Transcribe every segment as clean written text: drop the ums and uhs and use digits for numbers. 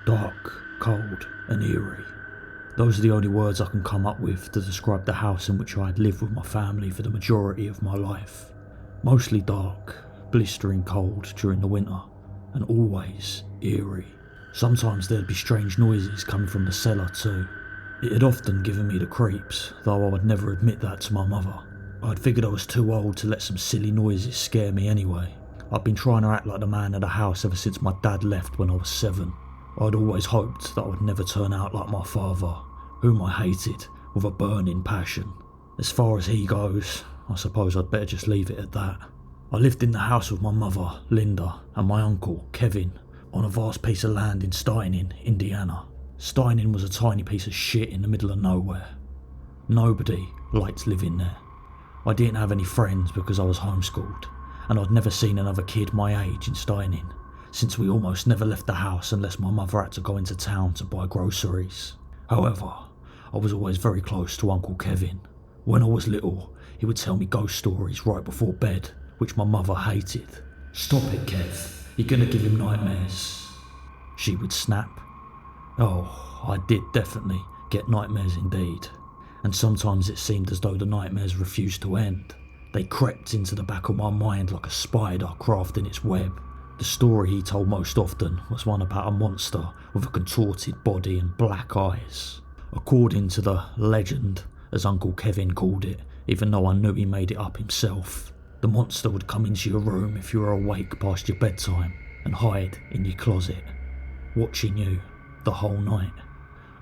Dark, cold and eerie. Those are the only words I can come up with to describe the house in which I had lived with my family for the majority of my life. Mostly dark, blistering cold during the winter, and always eerie. Sometimes there'd be strange noises coming from the cellar too. It had often given me the creeps, though I would never admit that to my mother. I'd figured I was too old to let some silly noises scare me anyway. I'd been trying to act like the man of the house ever since my dad left when I was 7. I'd always hoped that I would never turn out like my father, whom I hated with a burning passion. As far as he goes, I suppose I'd better just leave it at that. I lived in the house with my mother, Linda, and my uncle, Kevin, on a vast piece of land in Steinin, Indiana. Steinin was a tiny piece of shit in the middle of nowhere. Nobody liked living there. I didn't have any friends because I was homeschooled, and I'd never seen another kid my age in Steinin, since we almost never left the house unless my mother had to go into town to buy groceries. However, I was always very close to Uncle Kevin. When I was little, he would tell me ghost stories right before bed, which my mother hated. "Stop it, Kev, you're gonna give him nightmares," she would snap. Oh, I did definitely get nightmares indeed, and sometimes it seemed as though the nightmares refused to end. They crept into the back of my mind like a spider crafting its web. The story he told most often was one about a monster with a contorted body and black eyes. According to the legend, as Uncle Kevin called it, even though I knew he made it up himself, the monster would come into your room if you were awake past your bedtime and hide in your closet, watching you the whole night.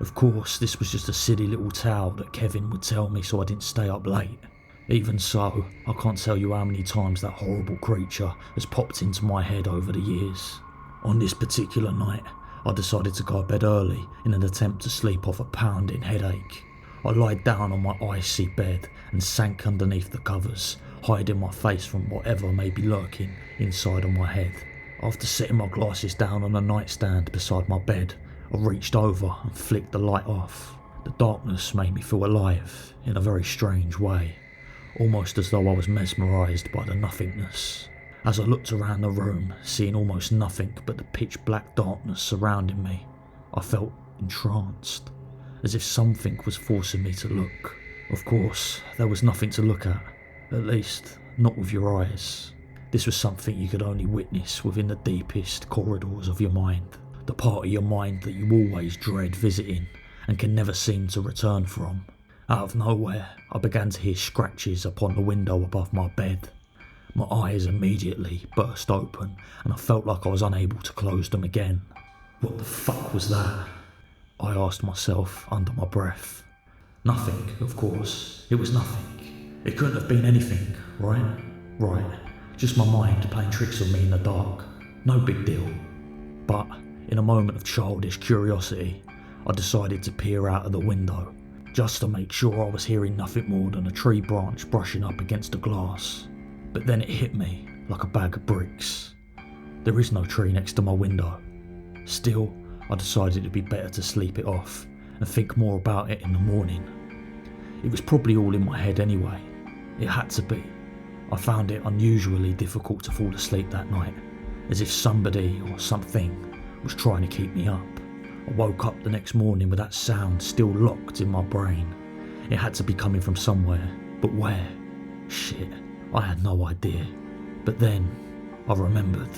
Of course, this was just a silly little tale that Kevin would tell me so I didn't stay up late. Even so, I can't tell you how many times that horrible creature has popped into my head over the years. On this particular night, I decided to go to bed early in an attempt to sleep off a pounding headache. I lied down on my icy bed and sank underneath the covers, hiding my face from whatever may be lurking inside of my head. After setting my glasses down on a nightstand beside my bed, I reached over and flicked the light off. The darkness made me feel alive in a very strange way, almost as though I was mesmerised by the nothingness. As I looked around the room, seeing almost nothing but the pitch black darkness surrounding me, I felt entranced, as if something was forcing me to look. Of course, there was nothing to look at least not with your eyes. This was something you could only witness within the deepest corridors of your mind, the part of your mind that you always dread visiting and can never seem to return from. Out of nowhere, I began to hear scratches upon the window above my bed. My eyes immediately burst open and I felt like I was unable to close them again. What the fuck was that? I asked myself under my breath. Nothing, of course. It was nothing. It couldn't have been anything, right? Right. Just my mind playing tricks on me in the dark. No big deal. But in a moment of childish curiosity, I decided to peer out of the window, just to make sure I was hearing nothing more than a tree branch brushing up against the glass. But then it hit me like a bag of bricks. There is no tree next to my window. Still, I decided it'd be better to sleep it off and think more about it in the morning. It was probably all in my head anyway. It had to be. I found it unusually difficult to fall asleep that night, as if somebody or something was trying to keep me up. I woke up the next morning with that sound still locked in my brain. It had to be coming from somewhere, but where? Shit, I had no idea. But then, I remembered.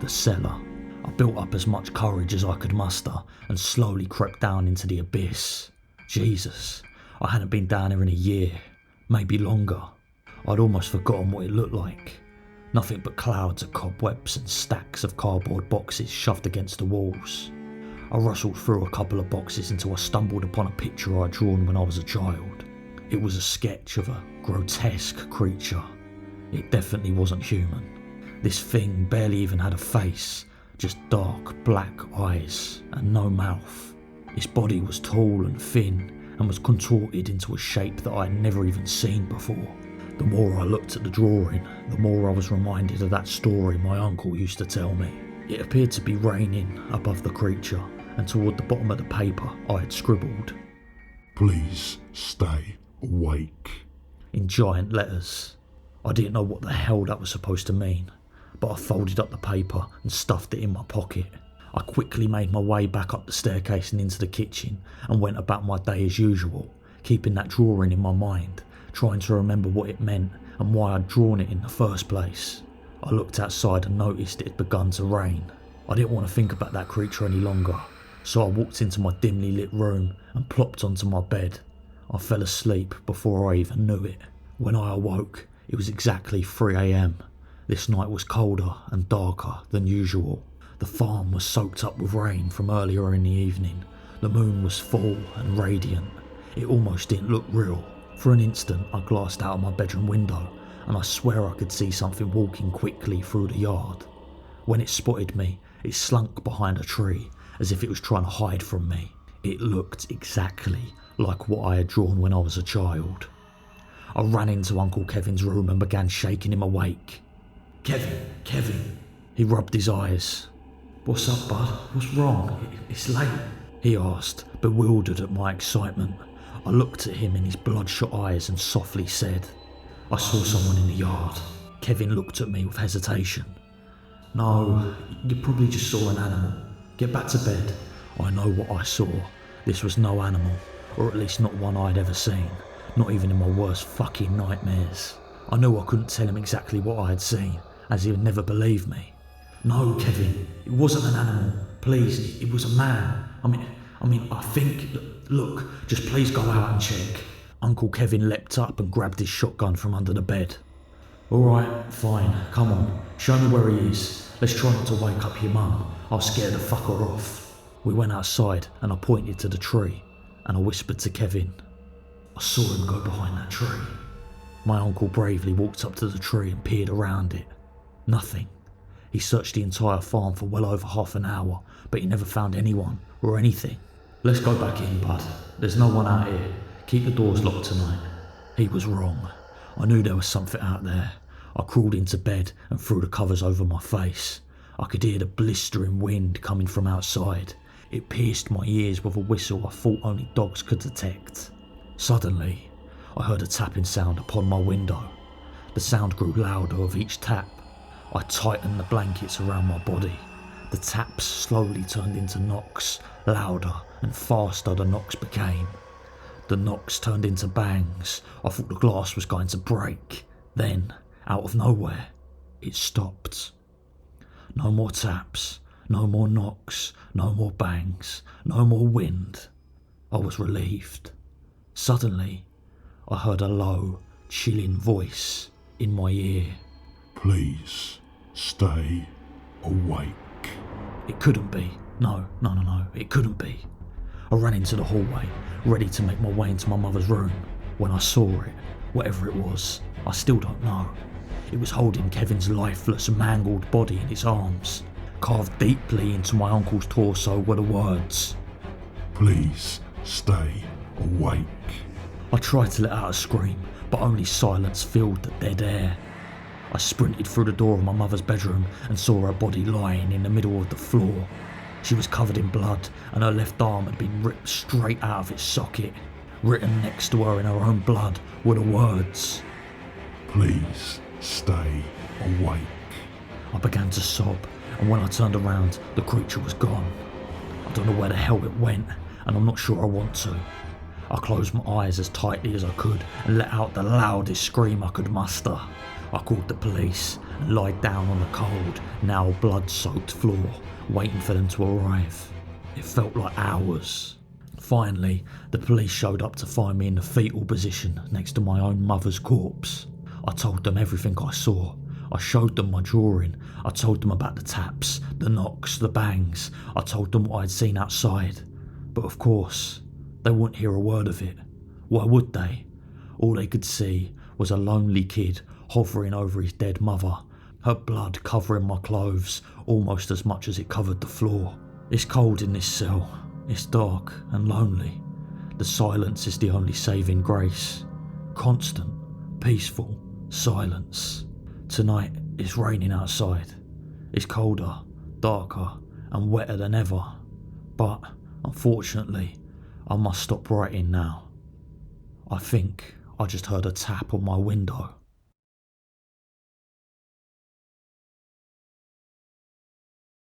The cellar. I built up as much courage as I could muster and slowly crept down into the abyss. Jesus, I hadn't been down here in a year, maybe longer. I'd almost forgotten what it looked like. Nothing but clouds of cobwebs and stacks of cardboard boxes shoved against the walls. I rustled through a couple of boxes until I stumbled upon a picture I'd drawn when I was a child. It was a sketch of a grotesque creature. It definitely wasn't human. This thing barely even had a face, just dark black eyes and no mouth. Its body was tall and thin and was contorted into a shape that I had never even seen before. The more I looked at the drawing, the more I was reminded of that story my uncle used to tell me. It appeared to be raining above the creature, and toward the bottom of the paper I had scribbled, "Please stay awake," in giant letters. I didn't know what the hell that was supposed to mean, but I folded up the paper and stuffed it in my pocket. I quickly made my way back up the staircase and into the kitchen and went about my day as usual, keeping that drawing in my mind, trying to remember what it meant and why I'd drawn it in the first place. I looked outside and noticed it had begun to rain. I didn't want to think about that creature any longer, so I walked into my dimly lit room and plopped onto my bed. I fell asleep before I even knew it. When I awoke, it was exactly 3 a.m. This night was colder and darker than usual. The farm was soaked up with rain from earlier in the evening. The moon was full and radiant. It almost didn't look real. For an instant, I glanced out of my bedroom window and I swear I could see something walking quickly through the yard. When it spotted me, it slunk behind a tree as if it was trying to hide from me. It looked exactly like what I had drawn when I was a child. I ran into Uncle Kevin's room and began shaking him awake. Kevin. He rubbed his eyes. "What's up, bud? What's wrong? It's late," he asked, bewildered at my excitement. I looked at him in his bloodshot eyes and softly said, "I saw someone in the yard." Kevin looked at me with hesitation. "No, you probably just saw an animal. Get back to bed." I know what I saw. This was no animal, or at least not one I'd ever seen, not even in my worst fucking nightmares. I knew I couldn't tell him exactly what I had seen, as he would never believe me. "No, Kevin, it wasn't an animal. Please, it was a man. I think, look, just please go out and check." Uncle Kevin leapt up and grabbed his shotgun from under the bed. "Alright, fine, come on, show me where he is. Let's try not to wake up your mum. I'll scare the fucker off." We went outside and I pointed to the tree and I whispered to Kevin, "I saw him go behind that tree." My uncle bravely walked up to the tree and peered around it. Nothing. He searched the entire farm for well over half an hour, but he never found anyone or anything. "Let's go back in, bud. There's no one out here. Keep the doors locked tonight." He was wrong. I knew there was something out there. I crawled into bed and threw the covers over my face. I could hear the blistering wind coming from outside. It pierced my ears with a whistle I thought only dogs could detect. Suddenly, I heard a tapping sound upon my window. The sound grew louder with each tap. I tightened the blankets around my body. The taps slowly turned into knocks. Louder and faster the knocks became. The knocks turned into bangs. I thought the glass was going to break. Then, out of nowhere, it stopped. No more taps, no more knocks, no more bangs, no more wind. I was relieved. Suddenly, I heard a low, chilling voice in my ear. "Please stay awake." It couldn't be. No, it couldn't be. I ran into the hallway, ready to make my way into my mother's room, when I saw it, whatever it was. I still don't know. It was holding Kevin's lifeless, mangled body in its arms. Carved deeply into my uncle's torso were the words, "Please stay awake." I tried to let out a scream, but only silence filled the dead air. I sprinted through the door of my mother's bedroom and saw her body lying in the middle of the floor. She was covered in blood and her left arm had been ripped straight out of its socket. Written next to her in her own blood were the words, "Please stay awake." I began to sob, and when I turned around, the creature was gone. I don't know where the hell it went, and I'm not sure I want to. I closed my eyes as tightly as I could and let out the loudest scream I could muster. I called the police and lied down on the cold, now blood-soaked floor, waiting for them to arrive. It felt like hours. Finally, the police showed up to find me in the fetal position next to my own mother's corpse. I told them everything I saw. I showed them my drawing. I told them about the taps, the knocks, the bangs. I told them what I'd seen outside. But of course, they wouldn't hear a word of it. Why would they? All they could see was a lonely kid hovering over his dead mother, her blood covering my clothes almost as much as it covered the floor. It's cold in this cell. It's dark and lonely. The silence is the only saving grace. Constant, peaceful silence. Tonight it's raining outside. It's colder, darker and wetter than ever. But unfortunately, I must stop writing now. I think I just heard a tap on my window.